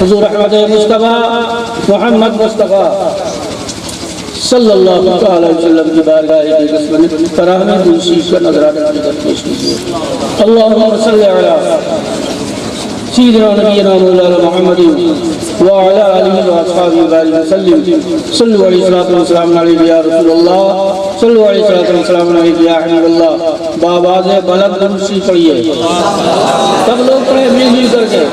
حضور احمد مصطفیٰ محمد مصطفیٰ صلی اللہ علیہ وسلم کی بارگاہ قسمت فراہمی دوسری کا نظرانہ پیش کیجیے۔ اللہم صلی علی سیدنا نبینا مولانا محمد وعلی آلہ واصحابہ وسلم۔ صلو علیہ السلام علیہ یا رسول اللہ، صلو علیہ السلام علیہ یا حبیب اللہ۔ بآواز بلند درود پڑھیے، سب لوگ پڑھیں مل مل کر کے۔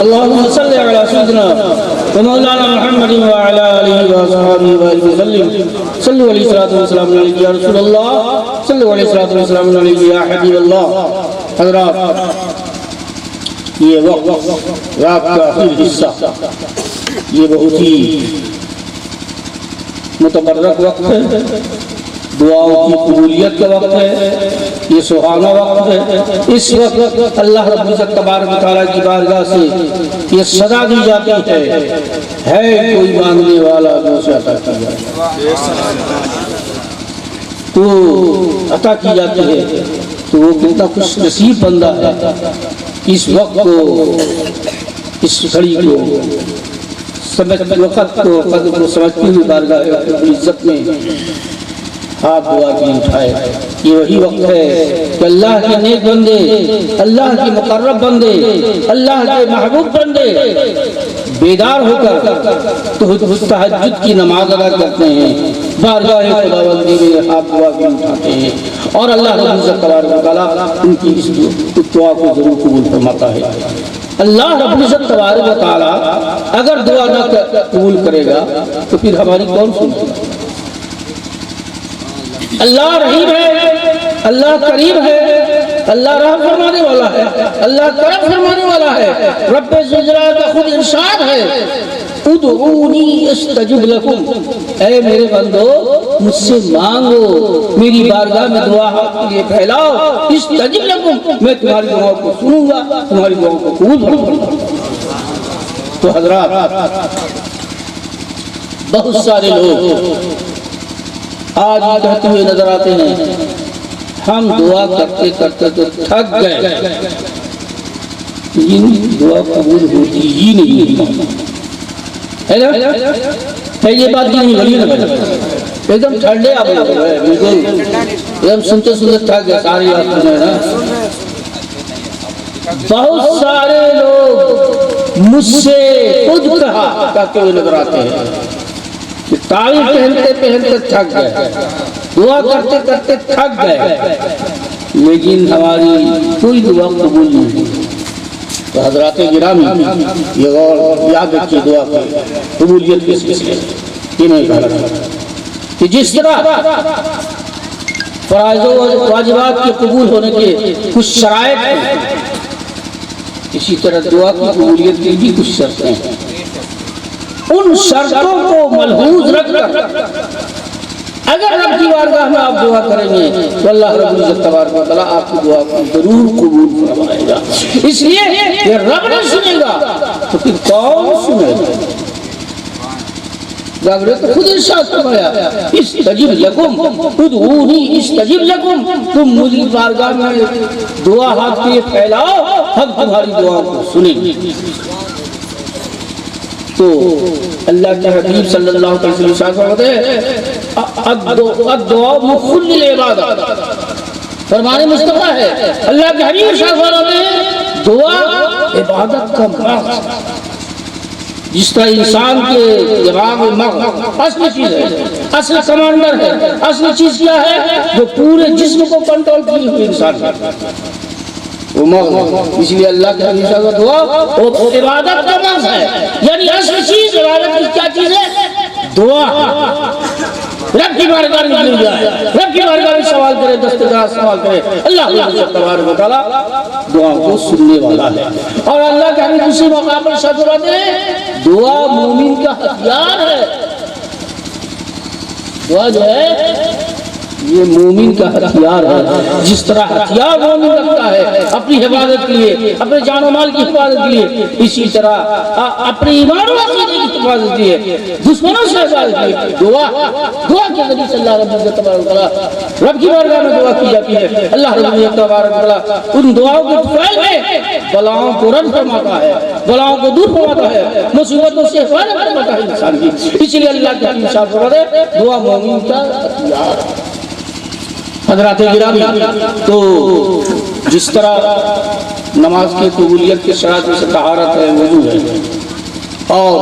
اللہم صلی علی سیدنا ومولانا محمد وعلی آلہ واصحابہ وسلم۔ صلو علیہ السلام علیہ یا رسول اللہ، صلو علیہ السلام علیہ یا حبیب اللہ۔ حضرات، یہ وقت رات کا آخری حصہ، یہ بہت ہی متبرک وقت ہے، دعاؤں کی قبولیت کا وقت ہے، یہ سہانا وقت ہے۔ اس وقت اللہ رب العزت تبارک و تعالیٰ کی بارگاہ سے یہ صدا دی جاتی ہے کوئی مانگنے والا جو اسے عطا کیا تو عطا کی جاتی ہے، تو وہ کتنا خوش نصیب بندہ ہے اس وقت کو، اس گھڑی کو سمجھتے وقت کو قدر کو سمجھتے ہوئے بارگاہ رب العزت میں ہاتھ دعا کی اٹھائے۔ یہ وہی وقت ہے کہ اللہ کے نیک بندے، اللہ کے مقرب بندے، اللہ کے محبوب بندے بیدار ہو کر تہجد کی نماز ادا کرتے ہیں، بارگاہ خداوندی میں ہاتھ دعا کی اٹھاتے ہیں، اور اللہ رب العزت تبارک و تعالیٰ ان کی اس دعا کو ضرور قبول فرماتا ہے۔ اللہ رب العزت تبارک و تعالیٰ اگر دعا نہ قبول کرے گا تو پھر ہماری کون سنے گا؟ اللہ رحیم ہے، اللہ کریم ہے، اللہ رحم فرمانے والا ہے، اللہ کرم فرمانے والا ہے۔ رب ذوالجلال کا خود ارشاد ہے، ادعونی استجب لکم، اے میرے بندو مجھ سے مانگو، میری بارگاہ میں دعا ہاتھ کے لیے پھیلاؤ، استجب لکم، میں تمہاری دعاؤں کو سنوں گا، تمہاری دعاؤں کو قبول کروں گا۔ تو حضرات، بہت سارے لوگ آج کہتے ہوئے نظر آتے ہیں ہم دعا کرتے کرتے تو تھک گئے، لیکن دعا قبول ہوتی ہی نہیں ہے نا؟ یہ بات کی نہیں بڑی نا، ایک دم ٹھنڈے آپ بالکل ایک دم سنتے سنتے تھک گئے ساری بات سنے نا۔ بہت سارے لوگ مجھ سے خود کہا کہتے ہوئے نظر آتے ہیں کہ تعویذ پہنتے پہنتے تھک گئے، دعا کرتے کرتے تھک گئے، لیکن ہماری کوئی دعا قبول نہیں ہوئی۔ تو حضرات گرامی، یہ غور یاد رکھیے، دعا کی قبولیت کس لیے یہ نہیں کہا کہ جس طرح فرائض و واجبات کے قبول ہونے کے کچھ شرائط ہیں، اسی طرح دعا کی قبولیت کی بھی کچھ شرطیں ہیں۔ ان شرطوں کو ملحوظ رکھ کر اگر رب کی بارگاہ میں آپ دعا کریں گے تو اللہ رب العزت تبارک و تعالیٰ آپ کی دعا کو ضرور قبول فرمائے گا۔ اس لیے کہ رب نہیں سنے گا تو پھر کون سنے گا؟ جاگرے تو خود ارشاد فرمایا، استجب لکم ادعونی استجب لکم، تم مجھے بارگاہ میں دعا ہاتھ کے پھیلاؤ، ہم تمہاری دعا کو سنیں گے۔ تو اللہ کے حبیب صلی اللہ علیہ وسلم فرماتے ہیں الدعاء مخ للعبادہ، فرمان مصطفیٰ ہے، اللہ کے حبیب فرماتے ہیں دعا عبادت کا مغز، جس طرح انسان کے دماغ میں مغز اصل چیز ہے، اصل کمانڈر ہے، اصل چیز کیا ہے جو پورے جسم کو کنٹرول کی ہوئی انسان ہے، وہ مغز۔ اس لیے اللہ کے حبیب کا دعا وہ عبادت کا مغز ہے، یعنی اصل چیز عبادت کی کیا چیز ہے؟ دعا۔ رب کی بارگاہ میں مل جائے، رب کی بارگاہ میں سوال کرے، دستگاہ سوال کرے، اللہ تبارک و تعالیٰ دعا کو سننے والا ہے۔ اور اللہ کے حبیب اسی موقع پر ارشاد فرماتے ہیں دعا مومن کا ہتھیار ہے، دعا جو ہے یہ مومن کا ہتھیار ہے. جس طرح ہتھیار مومن رکھتا ہے اپنی حفاظت کے لیے، اپنے جان و مال کی حفاظت کے لیے، اسی طرح اپنے ایمان و عقیدے کی حفاظت کے لیے، دشمنوں سے حفاظت کے لیے دعا کے ذریعے سے اللہ رب العزت تبارک و تعالی رب کی بارگاہ میں دعا کی جاتی ہے. اللہ رب العزت تبارک و تعالی ان دعاؤں کے فعل میں بلاؤں کو رد فرماتا ہے، بلاؤں کو دور فرماتا ہے، مصیبتوں سے حفاظت فرماتا ہے انسان کی. اس لیے اللہ کے حبیب صاحب فرماتے ہیں دعا مومن کا ہتھیار. حضرات گرامی، تو جس طرح نماز کی قبولیت کے شرائط میں سے طہارت ہے، وضو ہے اور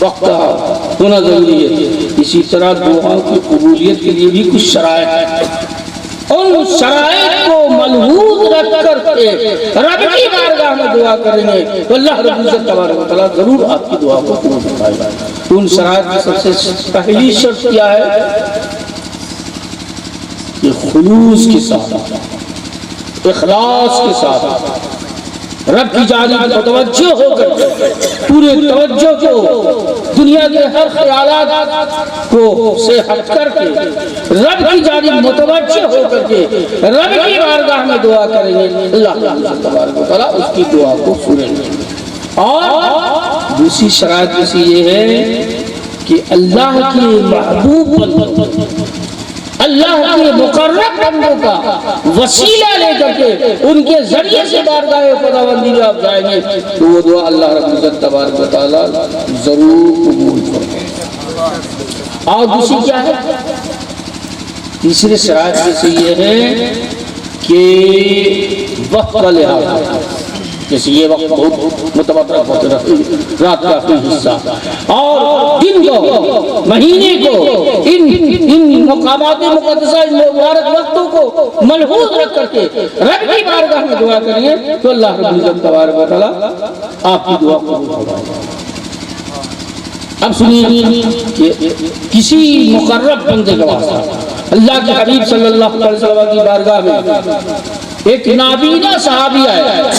وقت ہونا ضروری ہے، اسی طرح دعاؤں کی قبولیت کے لیے بھی کچھ شرائط ہے. ان شرائط کو ملحوظ رکھ کر کے رب کی بارگاہ میں دعا کریں گے تو اللہ رب العزت تبارک و تعالیٰ ضرور آپ کی دعا کو قبول فرمائے گا. ان شرائط میں سب سے پہلی شرط کیا ہے کہ خلوص کے ساتھ، اخلاص کے ساتھ، رب کی جانب متوجہ ہو کر پورے توجہ کو دنیا کے ہر خیالات کو سے ہٹ کر کے رب کی جانب متوجہ ہو کر کے رب کی بارگاہ میں دعا کریں گے، اللہ تبارک و تعالیٰ اس کی دعا کو سنیں گے. اور دوسری شرائط اسی یہ ہے کہ اللہ کے محبوب بندوں، اللہ کے مقرب بندوں کا وسیلہ لے کر کے ان کے ذریعے سے بارگاہ خداوندی میں آپ جائیں گے تو وہ دعا اللہ رب العزت تبارک و تعالیٰ ضرور قبول فرمائے گا. اور دوسری کیا ہے؟ تیسرے شرائط میں سے یہ ہے کہ وقت کا لحاظ، جیسے یہ وقت بہت متبادر ہوتے رات کا کوئی حصہ اور دن کو، مہینے کو، ان مقامات مقدسہ، ان مبارک وقتوں کو ملحوظ رکھ کر کے رب کی بارگاہ میں دعا کریے تو اللہ رب العزت تبارک و تعالیٰ آپ کی دعا کو قبول فرمائے گا. اب سنیے کہ کسی مقرب بندے کا واسطہ اللہ کے حبیب صلی اللہ علیہ وسلم کی بارگاہ میں ایک نابینا صحابی آیا.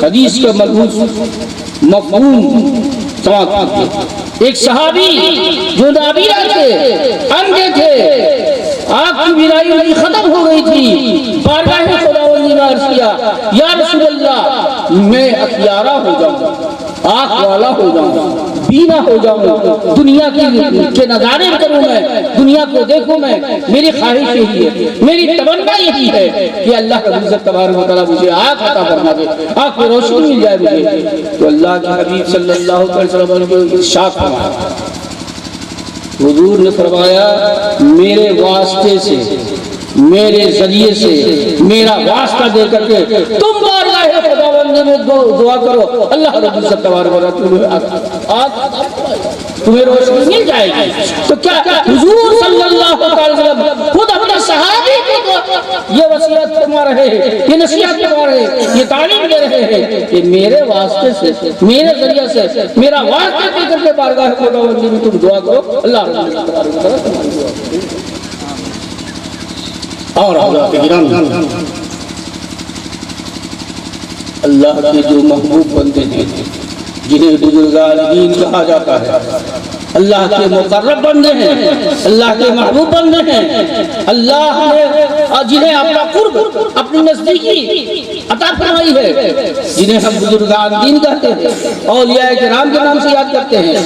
حدیث کا ملحوظ مفہوم سماعت کیجیے. ایک صحابی جو نابینا تھے، اندھے تھے، آنکھ کی بینائی ان کی ختم ہو گئی تھی، بارگاہ خداوندی میں عرض کیا یا رسول اللہ میں اختیارہ ہو جاؤں، آنکھ والا ہو جاؤں، بینا ہو جاؤں، دنیا کے نظارے کروں، میں دنیا کو دیکھوں، میں میری خواہش یہی ہے، میری تمنا یہی ہے کہ اللہ رب العزت تبارک و تعالیٰ مجھے آنکھ عطا فرما دے، آنکھ میں روشنی مل جائے مجھے. تو اللہ کے حبیب صلی اللہ علیہ وسلم کو ارشاد فرمایا، حضور نے فرمایا میرے واسطے سے، میرے ذریعے سے، میرا واسطہ دے کر کے تم بارگاہ خداوندی میں دعا کرو، اللہ رب العزت تبارک و تعالیٰ تمہیں روشنی مل جائے گی. تو کیا حضور صلی اللہ علیہ وسلم خود اپنے صحابی کو یہ وصیت فرما رہے ہیں، یہ نصیحت فرما رہے ہیں، یہ تعلیم دے رہے ہیں کہ میرے واسطے سے، میرے ذریعے سے، میرا واسطہ دے کر کے بارگاہ خداوندی میں تم دعا کرو، اللہ رب العزت تبارک و تعالیٰ تمہاری دعا کرے. اور حضرات گرامی، اللہ کے جو محبوب بندے ہیں جنہیں بزرگان دین کہا جاتا ہے، اللہ کے مقرب بندے ہیں، اللہ کے محبوب بندے ہیں، اللہ نے جنہیں اپنا قرب، اپنی نزدیکی عطا فرمائی ہے، جنہیں ہم بزرگان دین کہتے ہیں، اولیاء کرام کے نام سے یاد کرتے ہیں،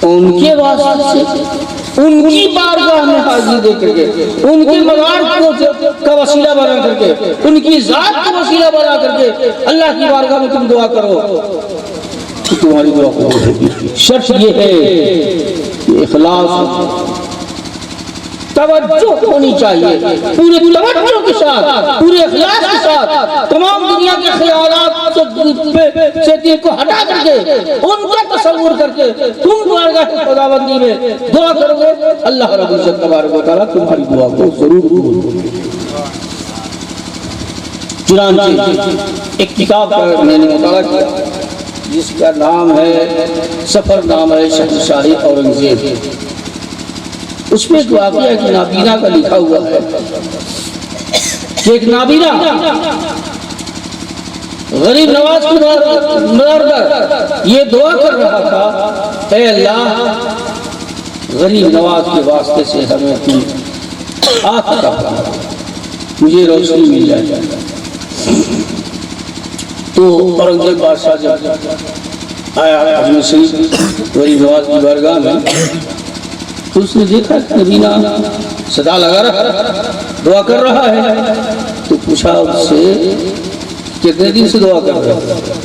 ان کے واسطے سے، ان کی بارگاہ میں حاضری دے کر کے، ان کے مزار کا وسیلہ بنا کر کے، ان کی ذات کا وسیلہ بنا کر کے اللہ کی بارگاہ میں تم دعا کرو تو تمہاری دعا قبول ہوگی. شرط یہ ہے کہ اخلاص، توجہ ہونی چاہیے، پورے توجہ کے ساتھ، پورے اخلاص کے ساتھ، تمام دنیا کے خیالات سے دل کو ہٹا کر کے، ان کا تصور کر کے تم بارگاہ خداوندی میں دعا کرو گے، اللہ رب العزت تبارک و تعالیٰ تمہاری دعا کو ضرور قبول کرے گا. چنانچہ ایک کتاب کا میں نے مطالعہ کیا جس کا نام ہے سفر نامہ شہنشاہ اورنگزیب. اس میں ایک واقعہ ایک نابینا کا لکھا ہوا ہے کہ ایک نابینا غریب نواز کی مدار پر یہ دعا کر رہا تھا، اے اللہ غریب نواز کے واسطے سے ہمیں اپنی آنکھ کا پڑھا، مجھے روشنی مل جائے۔ تو اورنگزیب بادشاہ جب آیا اجمیر شریف غریب نواز کی بارگاہ میں، تو اس نے دیکھا کہ نبینہ صدا لگا رہا دعا کر رہا ہے، تو پوچھا اس سے کتنے دن سے دعا کر رہا ہے؟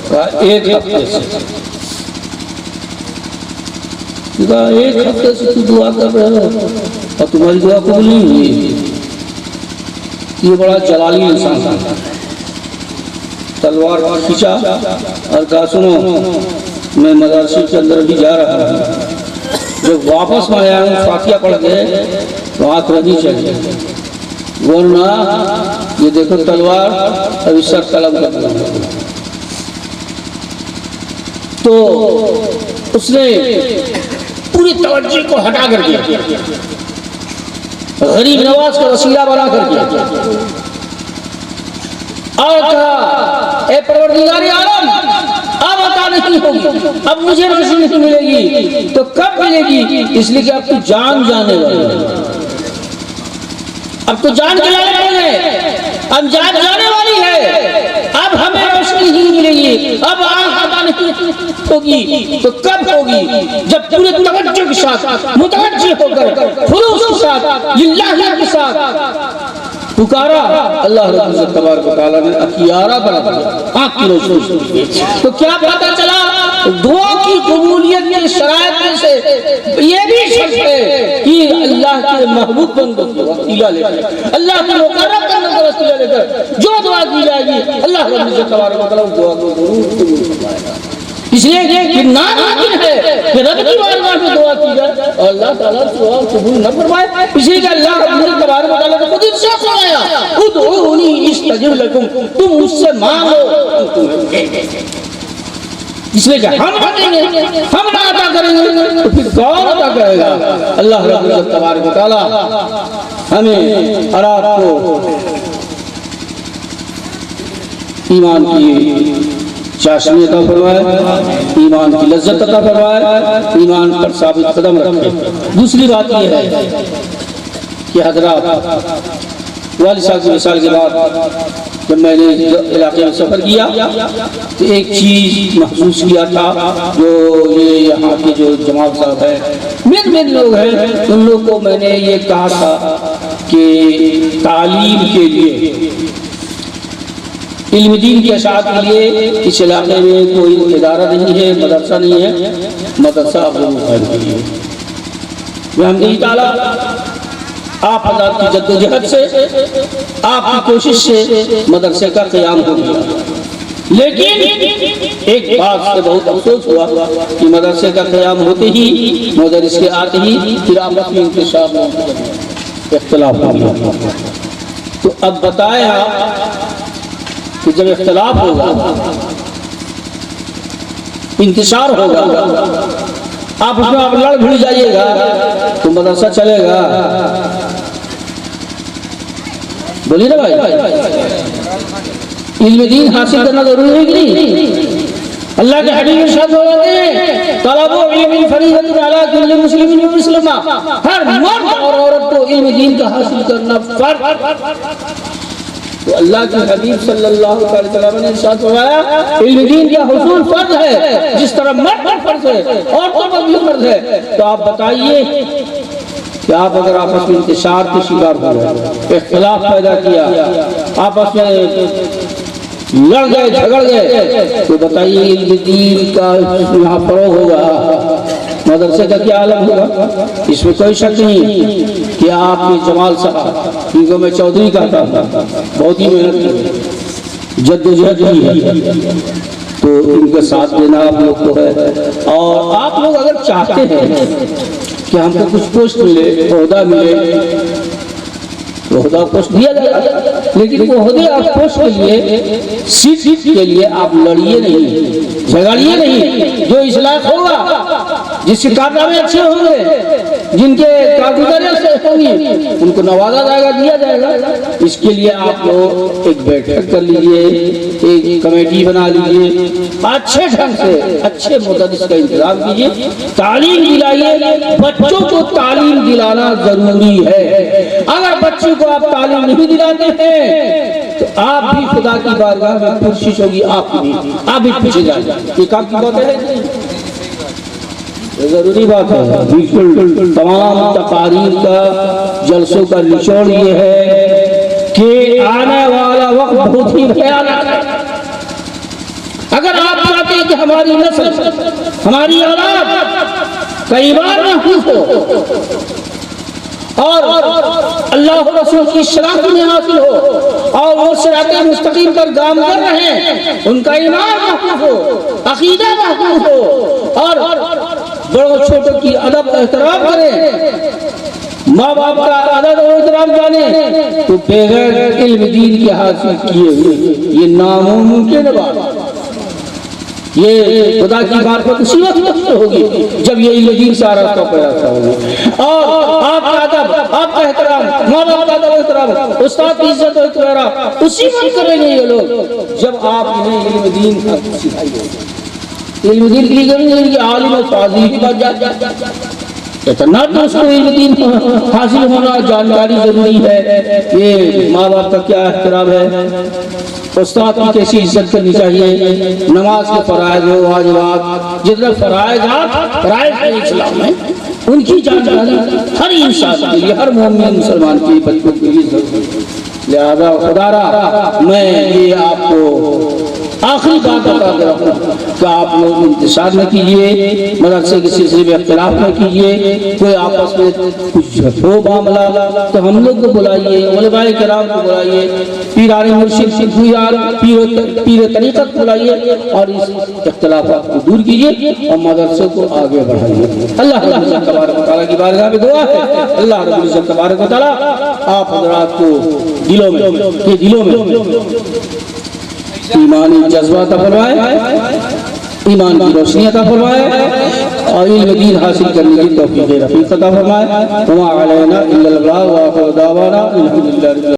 کہا 1 ہفتے سے۔ کہا 1 ہفتے سے تو دعا کر رہے ہو اور تمہاری دعا قبول نہیں ہوئی؟ یہ بڑا جلالی انسان تھا، تلوار کھینچا اور کہا سنو میں مدرسے کے اندر بھی جا رہا ہوں، جب واپس میں آیا ہوں فاتحہ پڑھ کے تو آنکھ رضی چاہیے، ورنہ یہ دیکھو تلوار ابھی سر قلم کر دیا۔ تو اس نے پوری توجہ کو ہٹا کر دیا، غریب نواز کو وسیلہ بنا کر دیا اور کہا اے پروردگار عالم اب عطا نہیں ہوگی، اب مجھے روشنی نہیں ملے گی تو کب ملے گی؟ اس لیے کہ اب تو جان جانے والی ہے، اب تو جان جانے والی ہے، اب جان جانے والی ہے، اب ہمیں روشنی نہیں ملے گی، اب آنکھ عطا نہیں ہوگی تو کب ہوگی؟ جب پورے توجہ کے ساتھ متوجہ ہو کر خلوص کے ساتھ للہ کے ساتھ پکارا، اللہ رب العزت تبارک و تعالیٰ نے اخیارہ بنا دیا، آنکھ کی روشنی۔ تو کیا پتہ چلا؟ دعا کی قبولیت کی شرائط میں سے یہ بھی شرط ہے کہ اللہ کے محبوب بندوں کو وسیلہ لے کر، اللہ کی مقرب کرنے کا وسیلہ لے کر جو دعا کی جائے گی اللہ رب العزت تبارک و تعالیٰ دعا کو ضرور قبول فرمائے گا۔ اس لیے کہ ناممکن ہے کہ رب کی بارگاہ میں دعا کی جائے اور اللہ تعالیٰ دعا قبول نہ فرمائے، اس لیے کہ اللہ رب العزت تبارک و تعالیٰ نے خود ارشاد فرمایا ادعونی استجب لکم، تم مجھ سے مانگو تمہیں دیں گے۔ اس لیے کہ ہم دیں گے، ہم نہ عطا کریں گے تو پھر کون عطا کرے گا؟ اللہ رب العزت تبارک و تعالیٰ ہمیں اور آپ کو ایمان کی چاشنی عطا فرمائے، ایمان کی لذت عطا فرمائے، ایمان پر ثابت قدم رکھے۔ دوسری بات یہ ہے کہ حضرات والد صاحب کی مثال کے بعد جب میں نے علاقے میں سفر کیا تو ایک چیز محسوس کیا تھا، جو یہ یہاں کے جو جماعت صاحب ہیں مین لوگ ہیں، ان لوگ کو میں نے یہ کہا تھا کہ تعلیم کے لیے، علم دین کی اشاعت کے لیے اس علاقے میں کوئی ادارہ نہیں ہے، مدرسہ نہیں ہے، مدرسہ آپ لوگوں کا ہے۔ بحمدہ تعالیٰ آپ حضرات کی جد و جہد سے، آپ کی کوشش سے مدرسے کا قیام ہو گیا، لیکن ایک بات سے بہت افسوس ہوا کہ مدرسے کا قیام ہوتے ہی، مدرس کے آتے ہی پھر آپس میں انتشار اختلاف ہو گیا۔ تو اب بتائیں آپ کہ جب اختلاف ہوگا، انتشار ہوگا، آپ اس میں آپ لڑ بھڑ جائیے گا تو مدرسہ چلے گا؟ بولیے نا بھائی، علم دین حاصل کرنا ضروری ہے کہ نہیں؟ اللہ کے حبیب ارشاد فرماتے ہیں طلب علم فریضۃ علی کل مسلم و مسلمہ، ہر مرد اور عورت کو علم دین کا حاصل کرنا فرض۔ تو اللہ کے حبیب صلی اللہ علیہ وسلم نے ارشاد فرمایا علم دین کا حصول فرض ہے، جس طرح مرد پر فرض ہے عورتوں پر بھی فرض ہے۔ تو آپ بتائیے کہ آپ اگر آپس میں انتشار کے شکار ہو گئے، اختلاف پیدا کیا، آپس میں لڑ گئے، جھگڑ گئے، تو بتائیے علم دین کا یہاں فروغ ہوگا، مدرسے کا کیا عالم ہوگا؟ اس میں کوئی شک نہیں کہ آپ کے جمال صاحب، ان کو میں چودھری کہتا ہوں، بہت ہی محنت کی، جد و جہد کی ہے، تو ان کے ساتھ دینا آپ لوگ کو ہے۔ اور آپ لوگ اگر چاہتے ہیں کہ ہم کو کچھ پوسٹ ملے، عہدہ ملے، تو عہدہ پوسٹ دیا جائے گا، لیکن وہ عہدے اور پوسٹ کے لیے، سیٹ کے لیے آپ لڑیے نہیں، جھگڑیے نہیں، جو اصلاح ہوگا جس کے کارنامے اچھے ہوں گے، جن کے کارگزاریاں سے ہوں گی، ان کو نوازا جائے گا، دیا جائے گا۔ اس کے لیے آپ لوگ ایک بیٹھک کر لیجئے، ایک کمیٹی بنا لیجئے، اچھے ڈھنگ سے اچھے مدرس کا انتظام کیجئے، تعلیم دلائیے۔ بچوں کو تعلیم دلانا ضروری ہے۔ اگر بچوں کو آپ تعلیم نہیں دلاتے ہیں تو آپ بھی خدا کی بارگاہ میں کوشش ہوگی، آپ بھی پیچھے جائیں۔ یہ کام کی بات ہے، ضروری بات ہے۔ بالکل تمام تقاریر کا، جلسوں کا نچوڑ یہ ہے کہ آنے والا وقت بہت ہی بھیانک ہے۔ اگر آپ چاہتے ہیں کہ ہماری نسل، ہماری اولاد کا ایمان محفوظ ہو اور اللہ و رسول کی شناخت میں حاصل ہو اور وہ صراط مستقیم پر گام کر رہے ہیں، ان کا ایمان محفوظ ہو، عقیدہ محفوظ ہو اور بڑوں چھوٹوں کی ادب و احترام کریں، ماں باپ کا ادب و احترام جانیں، تو بغیر علم دین کے حاصل کیے ہوئے یہ ناممکن بات ہے۔ یہ خدا کی معرفت اسی وقت ہوگی جب یہ علم دین سے راستہ پیدا ہوگا، اور آپ کا ادب، آپ کا احترام، ماں باپ کا ادب و احترام، استاد کی عزت و احترام اسی وقت کریں گے یہ لوگ جب آپ انہیں علم دین کا سکھائی ہوگی۔ علم دین کی ضروری ہے کہ عالم و فاضل کی بات جاتا اتنا تو اس کو علم دین حاصل ہونا، جانکاری ضروری ہے۔ یہ ماں باپ کا کیا احترام ہے، استاد کی کیسی عزت کرنی چاہیے، نماز کے فرائض و واجبات، جتنے فرائض ہیں اسلام میں، ان کی جانکاری ہر انسان کے لیے، ہر مومن مسلمان کے بچوں کے لیے ضروری ہے۔ لہذا خدا را میں یہ آپ کو آخری بات بتا دے رہا ہوں کہ آپ لوگ انتشار نہ کیجئے، مدرسے کے سلسلے میں اختلاف نہ کیجئے، کوئی آپس میں کچھ ہو معاملہ تو ہم لوگ کو بلائیے، علماء کرام کو بلائیے، پیران مرشد پیر طریقت بلائیے اور اس اختلافات کو دور کیجئے اور مدرسے کو آگے بڑھائیے۔ اللہ رب العزت تبارک و تعالیٰ کی بارگاہ میں دعا ہے، اللہ رب العزت تبارک و تعالیٰ آپ حضرات کو دلوں میں ایمانی جذبہ عطا فرمائے، ایمان کی روشنی عطا فرمائے اور علم دین حاصل کرنے کی توفیق رفیق عطا فرمائے۔ وما علینا الا البلاغ وآخر دعوانا الحمدللہ۔